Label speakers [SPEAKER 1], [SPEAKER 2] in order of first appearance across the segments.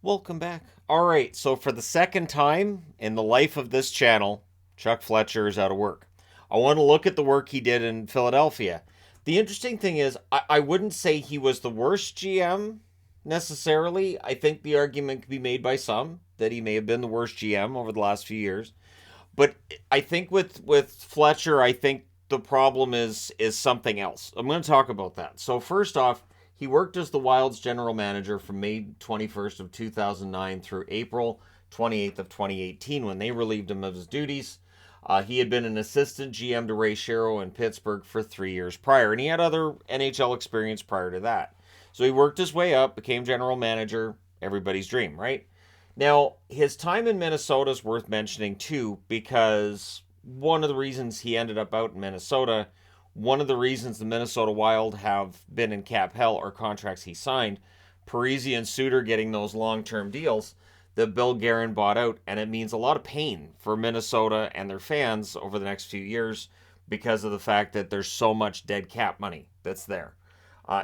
[SPEAKER 1] Welcome back. All right, so for the second time in the life of this channel, Chuck Fletcher is out of work. I want to look at the work he did in Philadelphia. The interesting thing is, I wouldn't say he was the worst GM necessarily. I think the argument could be made by some that he may have been the worst GM over the last few years. But I think with Fletcher, I think the problem is something else. I'm going to talk about that. So first off, he worked as the Wild's general manager from May 21st of 2009 through April 28th of 2018 when they relieved him of his duties. He had been an assistant GM to Ray Shero in Pittsburgh for 3 years prior, and he had other NHL experience prior to that. So he worked his way up, became general manager, everybody's dream, right? Now, his time in Minnesota is worth mentioning too, because one of the reasons he ended up out in Minnesota, one of the reasons the Minnesota Wild have been in cap hell are contracts he signed. Parise and Suter getting those long-term deals that Bill Guerin bought out, and it means a lot of pain for Minnesota and their fans over the next few years because of the fact that there's so much dead cap money that's there.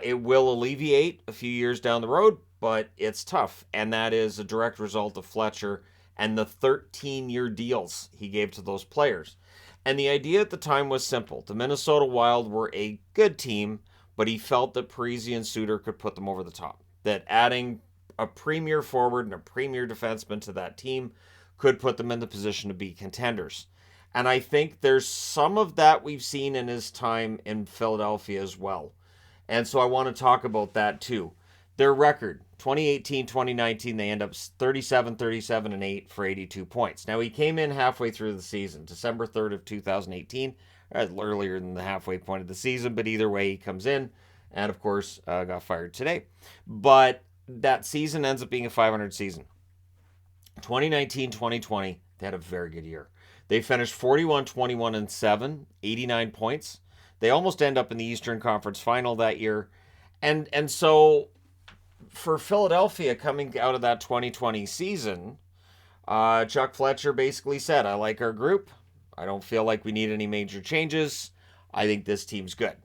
[SPEAKER 1] It will alleviate a few years down the road, but it's tough. And that is a direct result of Fletcher and the 13-year deals he gave to those players. And the idea at the time was simple. The Minnesota Wild were a good team, but he felt that Parise and Suter could put them over the top. That adding a premier forward and a premier defenseman to that team could put them in the position to be contenders. And I think there's some of that we've seen in his time in Philadelphia as well. And so I want to talk about that too. Their record, 2018-2019, they end up 37, and 8 for 82 points. Now, he came in halfway through the season, December 3rd of 2018, earlier than the halfway point of the season, but either way, he comes in and, of course, got fired today. But that season ends up being a 500 season. 2019-2020, they had a very good year. They finished 41-21 and 7, 89 points. They almost end up in the Eastern Conference Final that year. And so for Philadelphia coming out of that 2020 season, Chuck Fletcher basically said, I like our group. I don't feel like we need any major changes. I think this team's good.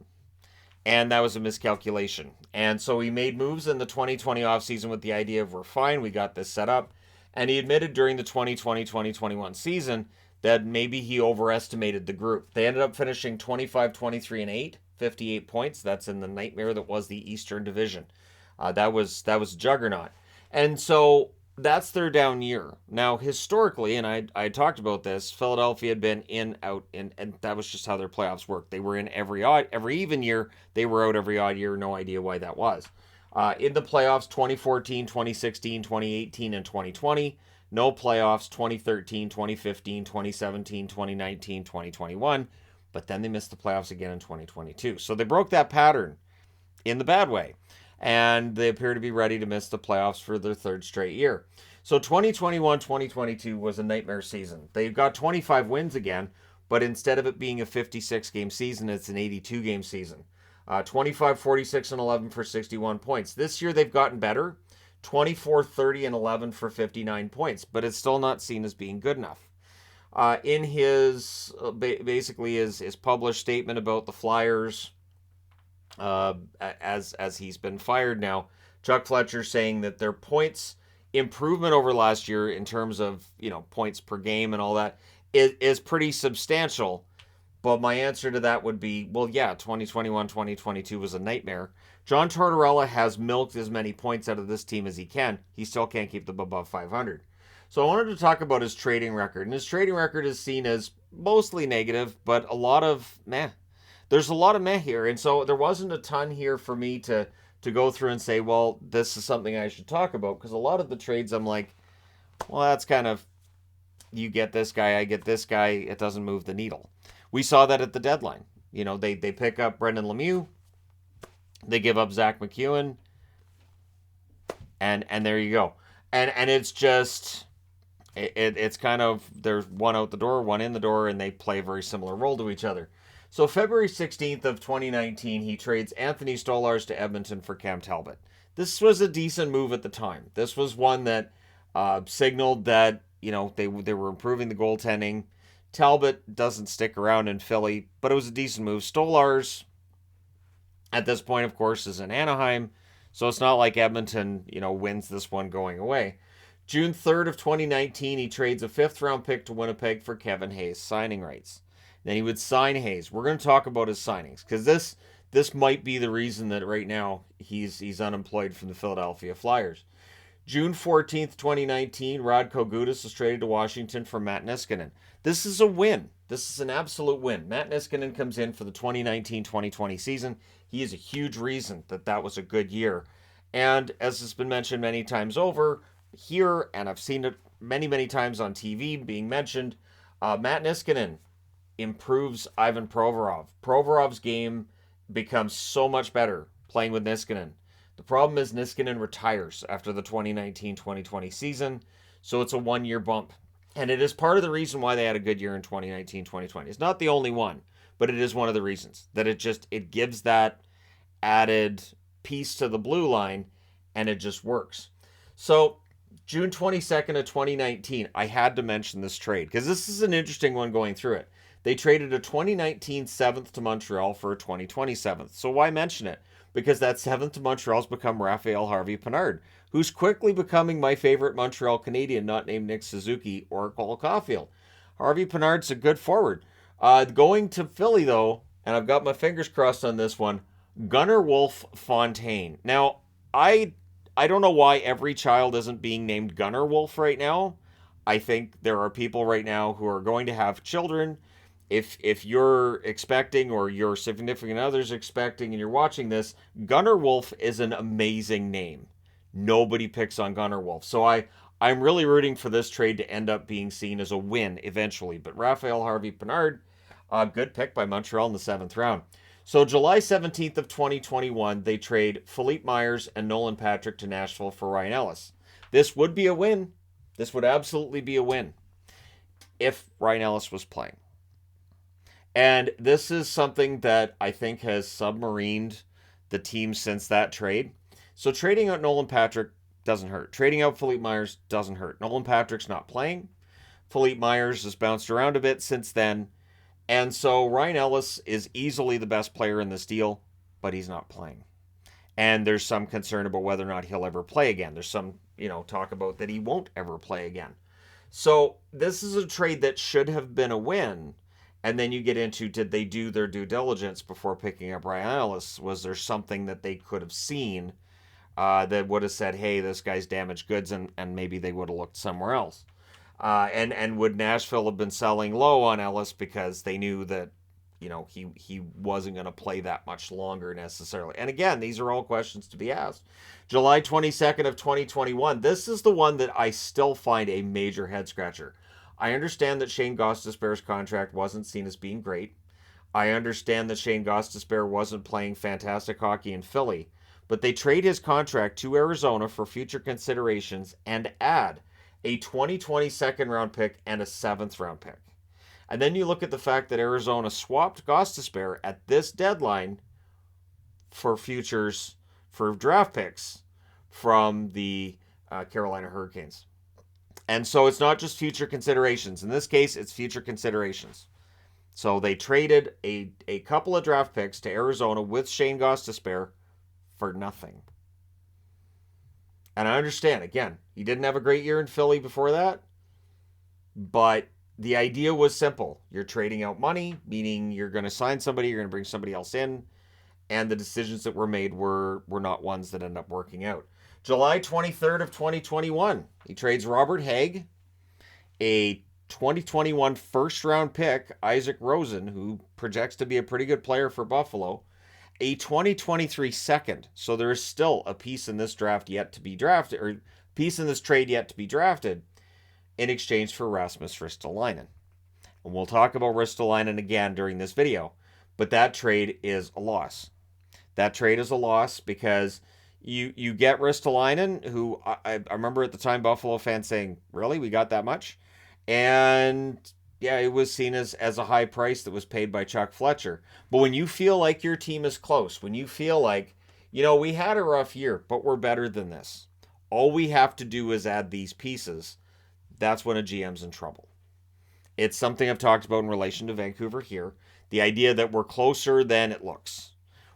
[SPEAKER 1] And that was a miscalculation. And so he made moves in the 2020 offseason with the idea of we're fine, we got this set up. And he admitted during the 2020-2021 season that maybe he overestimated the group. They ended up finishing 25-23 and 8, 58 points. That's in the nightmare that was the Eastern Division. That was a juggernaut. And so that's their down year. Now, historically, and I talked about this, Philadelphia had been in, out, in, and that was just how their playoffs worked. They were in every even year. They were out every odd year. No idea why that was. In the playoffs, 2014, 2016, 2018, and 2020. No playoffs, 2013, 2015, 2017, 2019, 2021. But then they missed the playoffs again in 2022. So they broke that pattern in the bad way. And they appear to be ready to miss the playoffs for their third straight year. So 2021-2022 was a nightmare season. They've got 25 wins again, but instead of it being a 56-game season, it's an 82-game season. 25, 46, and 11 for 61 points. This year they've gotten better. 24, 30, and 11 for 59 points, but it's still not seen as being good enough. In his, basically his published statement about the Flyers, as he's been fired now, Chuck Fletcher saying that their points improvement over last year in terms of, points per game and all that is pretty substantial. But my answer to that would be, well, yeah, 2021-2022 was a nightmare. John Tortorella has milked as many points out of this team as he can. He still can't keep them above 500. So I wanted to talk about his trading record. And his trading record is seen as mostly negative, but a lot of meh. There's a lot of meh here. And so there wasn't a ton here for me to go through and say, well, this is something I should talk about. Because a lot of the trades, I'm like, well, that's kind of, you get this guy, I get this guy. It doesn't move the needle. We saw that at the deadline. They pick up Brendan Lemieux. They give up Zach McEwen. And there you go. And it's just, it's kind of, there's one out the door, one in the door, and they play a very similar role to each other. So February 16th of 2019, he trades Anthony Stolarz to Edmonton for Cam Talbot. This was a decent move at the time. This was one that signaled that, they were improving the goaltending. Talbot doesn't stick around in Philly, but it was a decent move. Stolarz, at this point, of course, is in Anaheim, So it's not like Edmonton, wins this one going away. June 3rd of 2019, he trades a 5th-round pick to Winnipeg for Kevin Hayes signing rights. Then he would sign Hayes. We're going to talk about his signings because this might be the reason that right now he's unemployed from the Philadelphia Flyers. June 14th, 2019, Radko Gudas is traded to Washington for Matt Niskanen. This is a win. This is an absolute win. Matt Niskanen comes in for the 2019-2020 season. He is a huge reason that was a good year. And as has been mentioned many times over here, and I've seen it many, many times on TV being mentioned, Matt Niskanen improves Ivan Provorov. Provorov's game becomes so much better playing with Niskanen. The problem is Niskanen retires after the 2019-2020 season, so it's a one-year bump. And it is part of the reason why they had a good year in 2019-2020. It's not the only one, but it is one of the reasons that it gives that added piece to the blue line, and it just works. So June 22nd of 2019, I had to mention this trade because this is an interesting one going through it. They traded a 2019 7th to Montreal for a 2020 7th. So why mention it? Because that 7th to Montreal's become Raphael Harvey-Pinard, who's quickly becoming my favorite Montreal Canadian, not named Nick Suzuki or Cole Caulfield. Harvey-Pinard's a good forward. Going to Philly, though, and I've got my fingers crossed on this one, Gunnar Wolf Fontaine. Now, I don't know why every child isn't being named Gunnar Wolf right now. I think there are people right now who are going to have children. If you're expecting or your significant other's expecting and you're watching this, Gunnar Wolf is an amazing name. Nobody picks on Gunnar Wolf. So I'm really rooting for this trade to end up being seen as a win eventually. But Raphael Harvey-Pinard, a good pick by Montreal in the 7th round. So July 17th of 2021, they trade Philippe Myers and Nolan Patrick to Nashville for Ryan Ellis. This would be a win. This would absolutely be a win if Ryan Ellis was playing. And this is something that I think has submarined the team since that trade. So trading out Nolan Patrick doesn't hurt. Trading out Philippe Myers doesn't hurt. Nolan Patrick's not playing. Philippe Myers has bounced around a bit since then. And so Ryan Ellis is easily the best player in this deal, but he's not playing. And there's some concern about whether or not he'll ever play again. There's some, talk about that he won't ever play again. So this is a trade that should have been a win. And then you get into, did they do their due diligence before picking up Ryan Ellis? Was there something that they could have seen that would have said, hey, this guy's damaged goods, and maybe they would have looked somewhere else? And would Nashville have been selling low on Ellis because they knew that, he wasn't going to play that much longer necessarily? And again, these are all questions to be asked. July 22nd of 2021, this is the one that I still find a major head scratcher. I understand that Shane Gostisbehere's contract wasn't seen as being great. I understand that Shane Gostisbehere wasn't playing fantastic hockey in Philly, but they trade his contract to Arizona for future considerations and add a 2020 second-round pick and a 7th-round pick. And then you look at the fact that Arizona swapped Gostisbehere at this deadline for futures, for draft picks from the Carolina Hurricanes. And so it's not just future considerations. In this case, it's future considerations. So they traded a couple of draft picks to Arizona with Shane Gostisbehere for nothing. And I understand, again, he didn't have a great year in Philly before that. But the idea was simple. You're trading out money, meaning you're going to sign somebody, you're going to bring somebody else in. And the decisions that were made were not ones that end up working out. July 23rd of 2021, he trades Robert Haig, a 2021 first-round pick, Isaac Rosen, who projects to be a pretty good player for Buffalo, a 2023 second. So there is still a piece in this draft yet to be drafted, or piece in this trade yet to be drafted, in exchange for Rasmus Ristolainen. And we'll talk about Ristolainen again during this video, but that trade is a loss. That trade is a loss because you get Ristolainen, who I remember at the time Buffalo fans saying, really, we got that much? And yeah, it was seen as a high price that was paid by Chuck Fletcher. But when you feel like your team is close, when you feel like, we had a rough year, but we're better than this. All we have to do is add these pieces. That's when a GM's in trouble. It's something I've talked about in relation to Vancouver here. The idea that we're closer than it looks.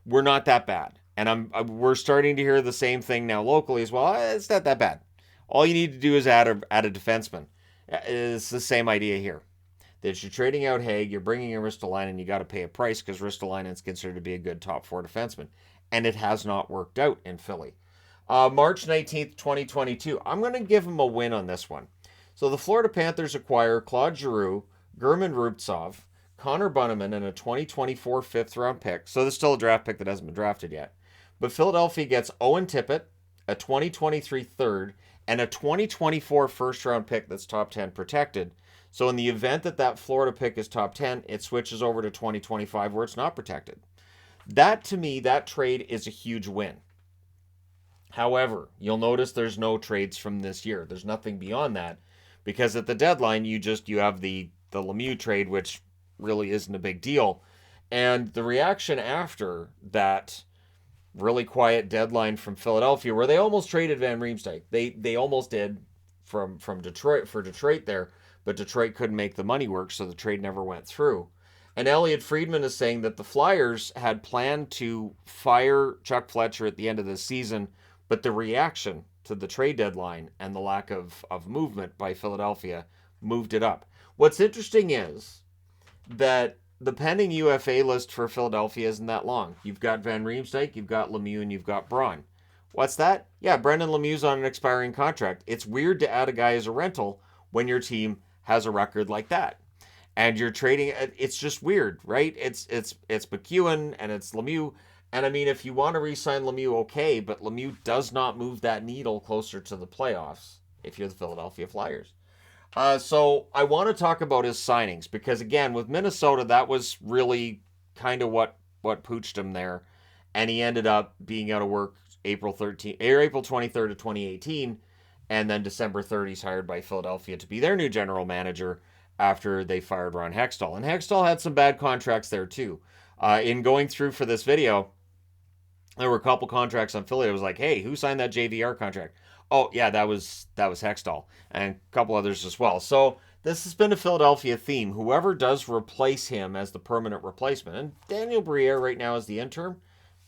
[SPEAKER 1] We're not that bad. And we're starting to hear the same thing now locally as well. It's not that bad. All you need to do is add a defenseman. It's the same idea here. That you're trading out Haig, you're bringing in Ristolainen, and you got to pay a price because Ristolainen is considered to be a good top four defenseman. And it has not worked out in Philly. March 19th, 2022. I'm going to give him a win on this one. So the Florida Panthers acquire Claude Giroux, German Rubtsov, Connor Bunnaman, and a 2024 fifth round pick. So there's still a draft pick that hasn't been drafted yet. But Philadelphia gets Owen Tippett, a 2023 third, and a 2024 first round pick that's top 10 protected. So in the event that Florida pick is top 10, it switches over to 2025 where it's not protected. That, to me, that trade is a huge win. However, you'll notice there's no trades from this year. There's nothing beyond that because at the deadline, you have the Lemieux trade, which really isn't a big deal. And the reaction after that really quiet deadline from Philadelphia, where they almost traded Van Riemsdyk. They almost did from Detroit for Detroit there, but Detroit couldn't make the money work, so the trade never went through. And Elliot Friedman is saying that the Flyers had planned to fire Chuck Fletcher at the end of the season, but the reaction to the trade deadline and the lack of movement by Philadelphia moved it up. What's interesting is that the pending UFA list for Philadelphia isn't that long. You've got Van Riemsdyk, you've got Lemieux, and you've got Braun. What's that? Yeah, Brendan Lemieux's on an expiring contract. It's weird to add a guy as a rental when your team has a record like that. And you're trading, it's just weird, right? It's McEwen and it's Lemieux. And I mean, if you want to re-sign Lemieux, okay, but Lemieux does not move that needle closer to the playoffs if you're the Philadelphia Flyers. So I want to talk about his signings because, again, with Minnesota, that was really kind of what pooched him there. And he ended up being out of work April 23rd of 2018. And then December 30th, he's hired by Philadelphia to be their new general manager after they fired Ron Hextall. And Hextall had some bad contracts there, too. In going through for this video, there were a couple contracts on Philly. It was like, hey, who signed that JVR contract? Oh, yeah, that was Hextall. And a couple others as well. So this has been a Philadelphia theme. Whoever does replace him as the permanent replacement, and Daniel Briere right now is the interim,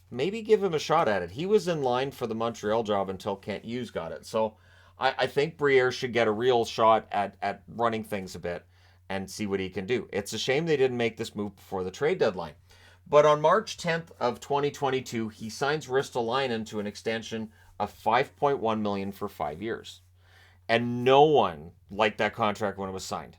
[SPEAKER 1] maybe give him a shot at it. He was in line for the Montreal job until Kent Hughes got it. So I think Briere should get a real shot at running things a bit and see what he can do. It's a shame they didn't make this move before the trade deadline. But on March 10th of 2022, he signs Ristolainen to an extension of $5.1 million for 5 years. And no one liked that contract when it was signed.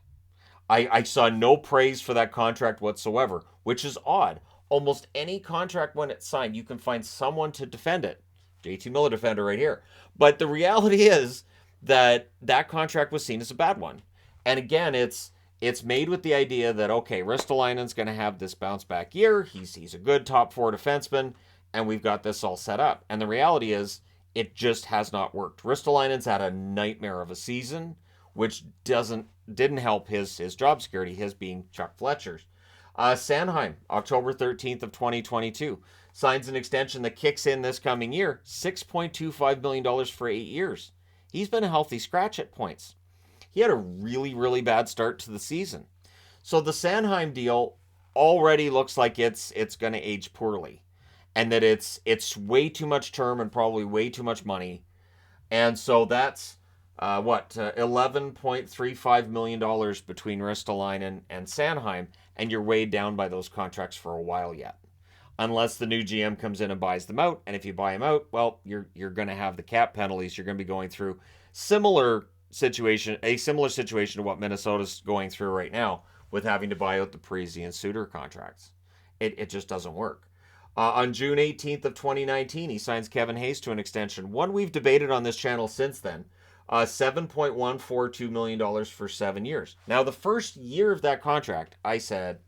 [SPEAKER 1] I saw no praise for that contract whatsoever, which is odd. Almost any contract when it's signed, you can find someone to defend it. JT Miller defender right here. But the reality is that contract was seen as a bad one. And again, it's made with the idea that, okay, Ristolainen's going to have this bounce back year. He's a good top four defenseman, and we've got this all set up. And the reality is, it just has not worked. Ristolainen's had a nightmare of a season, which didn't help his job security, his being Chuck Fletcher's. Sanheim, October 13th of 2022, signs an extension that kicks in this coming year, $6.25 million for 8 years. He's been a healthy scratch at points. He had a really, really bad start to the season. So the Sanheim deal already looks like it's going to age poorly. And that it's way too much term and probably way too much money. And so that's, $11.35 million between Ristolainen and Sanheim. And you're weighed down by those contracts for a while yet. Unless the new GM comes in and buys them out. And if you buy them out, well, you're going to have the cap penalties. You're going to be going through a similar situation to what Minnesota's going through right now with having to buy out the Parise and Suter contracts. It just doesn't work. On June 18th of 2019, he signs Kevin Hayes to an extension. One we've debated on this channel since then. $7.142 million for 7 years. Now, the first year of that contract, I said,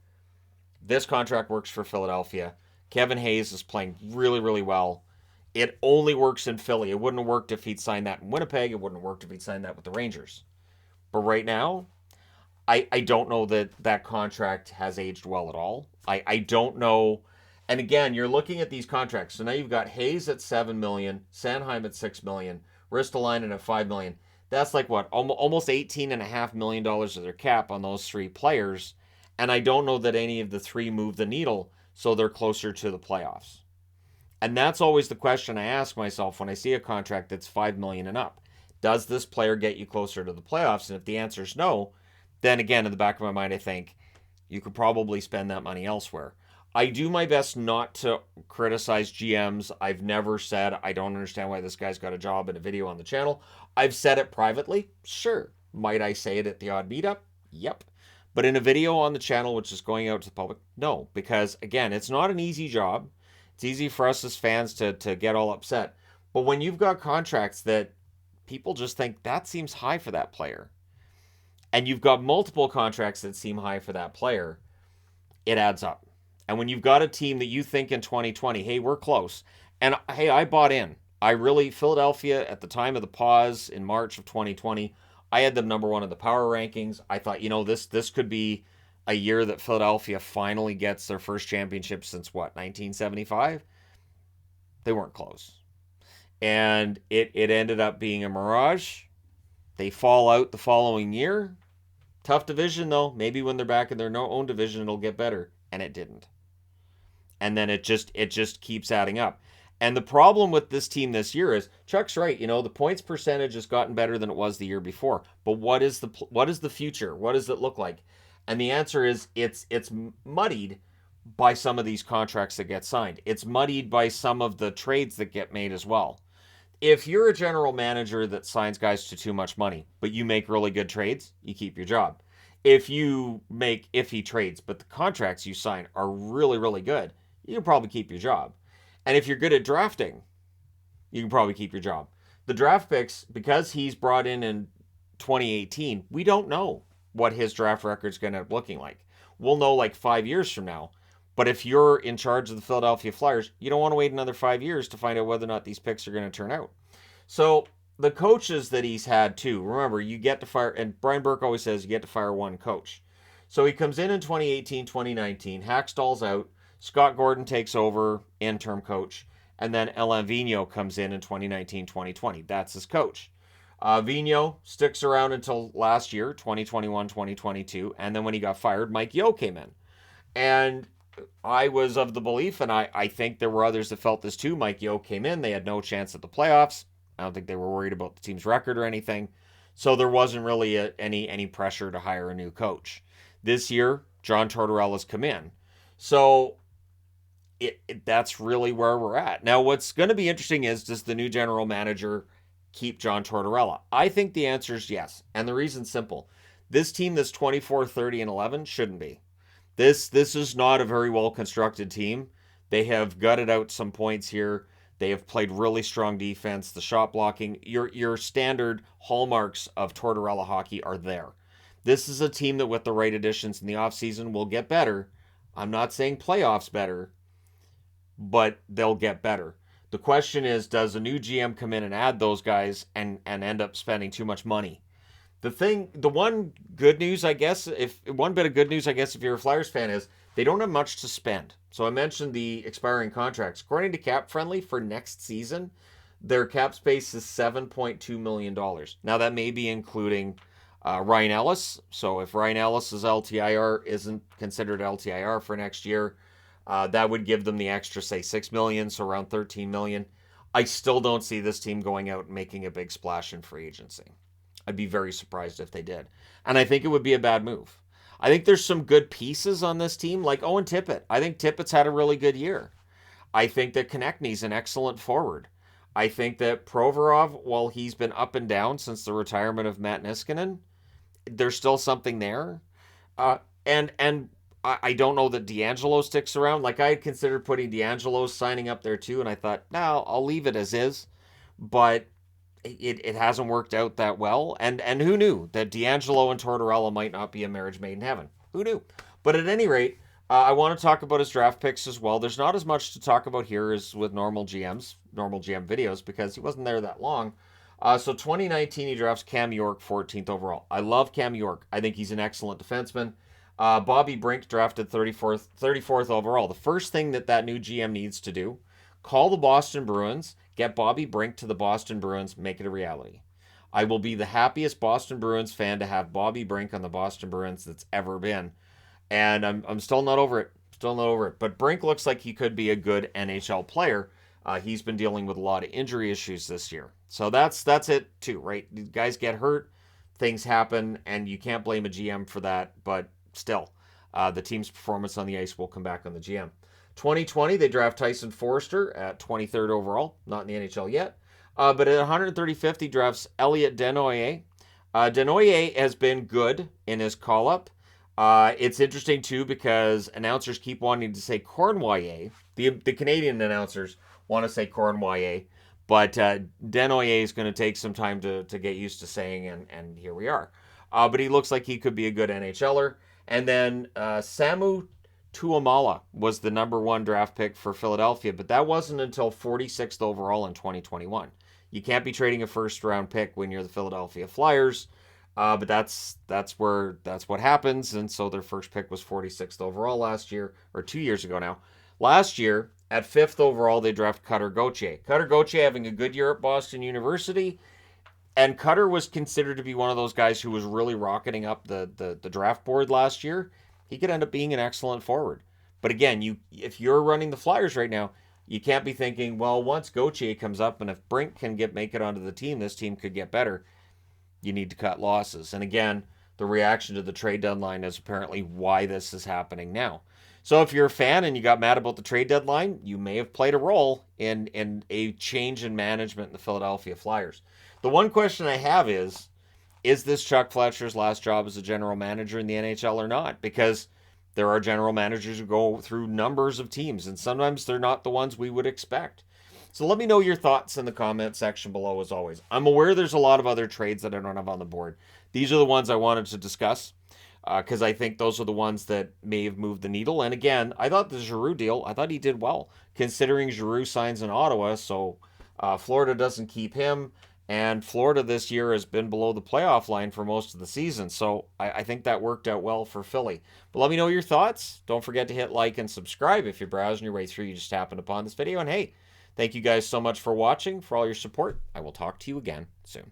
[SPEAKER 1] this contract works for Philadelphia. Kevin Hayes is playing really, really well. It only works in Philly. It wouldn't have worked if he'd signed that in Winnipeg. It wouldn't have worked if he'd signed that with the Rangers. But right now, I don't know that contract has aged well at all. I don't know. And again, you're looking at these contracts. So now you've got Hayes at $7 million, Sanheim at $6 million, Ristolainen at $5 million. That's like what? Almost $18.5 million of their cap on those three players. And I don't know that any of the three move the needle, so they're closer to the playoffs. And that's always the question I ask myself when I see a contract that's $5 million and up. Does this player get you closer to the playoffs? And if the answer is no, then again, in the back of my mind, I think you could probably spend that money elsewhere. I do my best not to criticize GMs. I've never said I don't understand why this guy's got a job in a video on the channel. I've said it privately. Sure. Might I say it at the odd meetup? Yep. But in a video on the channel, which is going out to the public, no. Because again, it's not an easy job. It's easy for us as fans to get all upset. But when you've got contracts that people just think that seems high for that player, and you've got multiple contracts that seem high for that player, it adds up. And when you've got a team that you think in 2020, hey, we're close. And hey, I bought in. Philadelphia at the time of the pause in March of 2020, I had them number one in the power rankings. I thought, this could be a year that Philadelphia finally gets their first championship since what, 1975? They weren't close. And it ended up being a mirage. They fall out the following year. Tough division, though. Maybe when they're back in their own division, it'll get better. And it didn't. And then it just keeps adding up. And the problem with this team this year is, Chuck's right, the points percentage has gotten better than it was the year before. But what is the future? What does it look like? And the answer is it's muddied by some of these contracts that get signed. It's muddied by some of the trades that get made as well. If you're a general manager that signs guys to too much money, but you make really good trades, you keep your job. If you make iffy trades, but the contracts you sign are really, really good, you can probably keep your job. And if you're good at drafting, you can probably keep your job. The draft picks, because he's brought in 2018, we don't know what his draft record's going to be looking like. We'll know like 5 years from now. But if you're in charge of the Philadelphia Flyers, you don't want to wait another 5 years to find out whether or not these picks are going to turn out. So the coaches that he's had too, remember, you get to fire, and Brian Burke always says you get to fire one coach. So he comes in 2018, 2019, Hackstall's out, Scott Gordon takes over, interim coach, and then Alain Vigneault comes in 2019, 2020. That's his coach. Vigneault sticks around until last year, 2021, 2022, and then when he got fired, Mike Yeo came in. And I was of the belief, and I think there were others that felt this too. Mike Yeo came in. They had no chance at the playoffs. I don't think they were worried about the team's record or anything. So there wasn't really any pressure to hire a new coach. This year, John Tortorella's come in. So that's really where we're at. Now, what's going to be interesting is, does the new general manager keep John Tortorella? I think the answer is yes. And the reason's simple. This team that's 24, 30, and 11 shouldn't be. This is not a very well-constructed team. They have gutted out some points here. They have played really strong defense. The shot blocking, your standard hallmarks of Tortorella hockey are there. This is a team that with the right additions in the offseason will get better. I'm not saying playoffs better, but they'll get better. The question is, does a new GM come in and add those guys and end up spending too much money? The one good news, I guess, if you're a Flyers fan, is they don't have much to spend. So I mentioned the expiring contracts. According to Cap Friendly, for next season, their cap space is $7.2 million. Now, that may be including Ryan Ellis. So if Ryan Ellis's LTIR isn't considered LTIR for next year, that would give them the extra, say, $6 million, so around $13 million. I still don't see this team going out and making a big splash in free agency. I'd be very surprised if they did. And I think it would be a bad move. I think there's some good pieces on this team, like Owen Tippett. I think Tippett's had a really good year. I think that Konechny's an excellent forward. I think that Provorov, while he's been up and down since the retirement of Matt Niskanen, there's still something there. And I don't know that D'Angelo sticks around. Like, I had considered putting D'Angelo signing up there too, and I thought, no, I'll leave it as is. But it hasn't worked out that well. And who knew that D'Angelo and Tortorella might not be a marriage made in heaven? Who knew? But at any rate, I want to talk about his draft picks as well. There's not as much to talk about here as with normal GM videos, because he wasn't there that long. So 2019, he drafts Cam York 14th overall. I love Cam York. I think he's an excellent defenseman. Bobby Brink drafted 34th overall. The first thing that new GM needs to do, call the Boston Bruins, get Bobby Brink to the Boston Bruins, make it a reality. I will be the happiest Boston Bruins fan to have Bobby Brink on the Boston Bruins that's ever been. And I'm still not over it. But Brink looks like he could be a good NHL player. He's been dealing with a lot of injury issues this year. So that's it too, right? Guys get hurt, things happen, and you can't blame a GM for that. But still, the team's performance on the ice will come back on the GM. 2020, they draft Tyson Forster at 23rd overall, not in the NHL yet. But at 135th, he drafts Elliot Desnoyers. Desnoyers has been good in his call-up. It's interesting, too, because announcers keep wanting to say Cornwallier. The Canadian announcers want to say Cornwallier, but Desnoyers is going to take some time to get used to saying, and here we are. But he looks like he could be a good NHLer. And then Samu Tuamala was the number 1 draft pick for Philadelphia, but that wasn't until 46th overall in 2021. You can't be trading a first-round pick when you're the Philadelphia Flyers, but that's what happens, and so their first pick was 46th overall last year, or 2 years ago now. Last year, at 5th overall, they draft Cutter Gauthier. Cutter Gauthier having a good year at Boston University, and Cutter was considered to be one of those guys who was really rocketing up the draft board last year. He could end up being an excellent forward. But again, if you're running the Flyers right now, you can't be thinking, well, once Gauthier comes up and if Brink can make it onto the team, this team could get better. You need to cut losses. And again, the reaction to the trade deadline is apparently why this is happening now. So if you're a fan and you got mad about the trade deadline, you may have played a role in a change in management in the Philadelphia Flyers. The one question I have is this Chuck Fletcher's last job as a general manager in the NHL or not? Because there are general managers who go through numbers of teams, and sometimes they're not the ones we would expect. So let me know your thoughts in the comment section below, as always. I'm aware there's a lot of other trades that I don't have on the board. These are the ones I wanted to discuss because I think those are the ones that may have moved the needle. And again, I thought the Giroux deal, I thought he did well, considering Giroux signs in Ottawa, so Florida doesn't keep him. And Florida this year has been below the playoff line for most of the season. So I think that worked out well for Philly. But let me know your thoughts. Don't forget to hit like and subscribe if you're browsing your way through. You just happened upon this video. And hey, thank you guys so much for watching, for all your support. I will talk to you again soon.